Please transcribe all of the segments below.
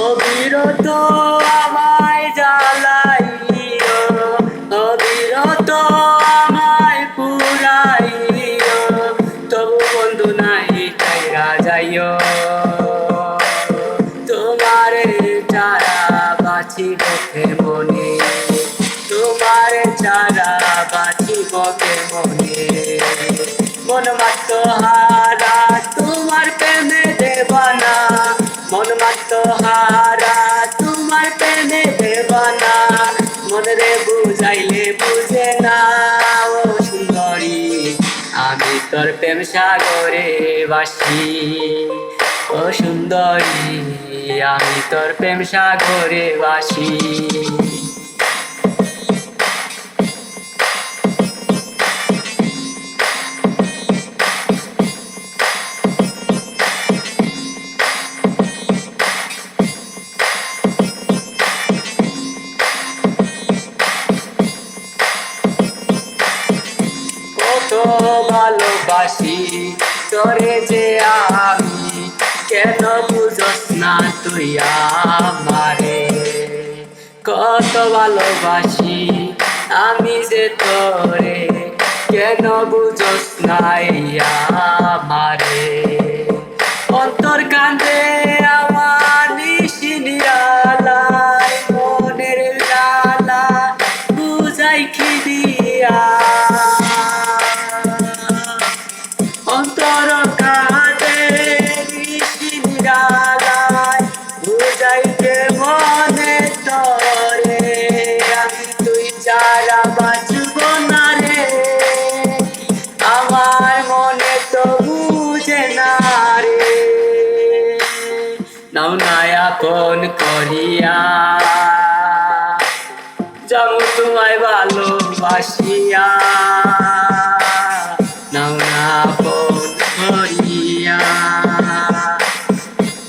অবিরত আমায় জ্বালাইও, অবিরত আমায় পুরাইও, তবু বন্ধু নাই কাইরা যাইও। তোমারে ছাড়া বাঁচিব কেমনে, তোমারে ছাড়া বাঁচিব কেমনে। মন মাত্র হারা তোমার প্রেমে দেবানা, মন মাত্র হারা তোমার প্রেমে দেবানা। মনরে বুঝাইলে বুঝে না ও সুন্দরী, আমি তোর প্রেম সাগরে বাসি। ও সুন্দরী, আমি তোর প্রেম সাগরে বাসি। কত ভালোবাসি তোরে যে আমি, কেন বুঝস না তুই আমারে। কত ভালোবাসি আমি যে তোরে, কেন বুঝস না আমারে। অন্তর কান্দে আমার নিশি নিরালায়, মনের জ্বালা বুঝাই কি দিয়া। অন্তর কাঁদে নিশি নিরালায়, বুঝাইতে মনে তরে। আমি তুই ছাড়া বাঁচব না রে, আমার মনে তো বুঝে না রে। নাও না আপন করিয়া, যাবো তোমায় ভালোবাসিয়া। নাও না আপন করিয়া,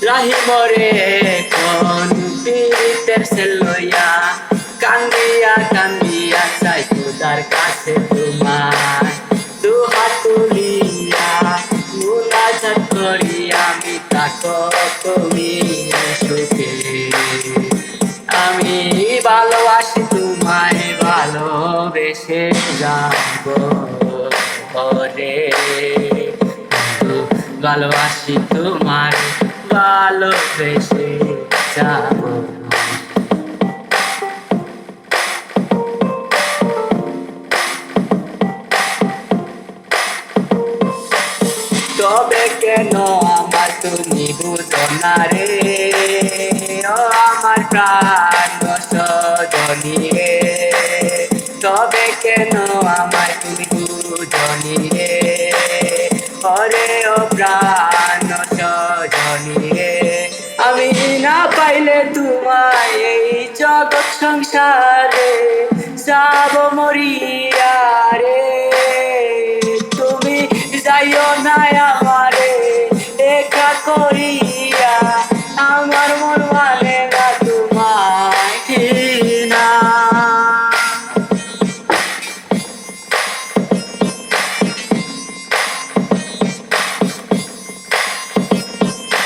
রাহি মরে কোন পীড়িতের সে লইয়া। কান্দিয়া কান্দিয়া চাই খোদার কাছে তোমার দুহাত তুলিয়া, মুনাজাত করিয়া আমি তাকো তুমি সুখে। আমি ভালোবাসি তোমায়, ভালোবেসে যাবো রে। ভালোবাসি তোমার, ভালোবেসে যাবো। তবে কেন আমার তুমি বুঝো না রে, ও আমার প্রাণ সজনী রে। তবে কেন আমার তুমি বুঝনি রে, ওরে ও প্রাণ সজনী রে। আমি না পাইলে তোমায় এই জগৎ সংসার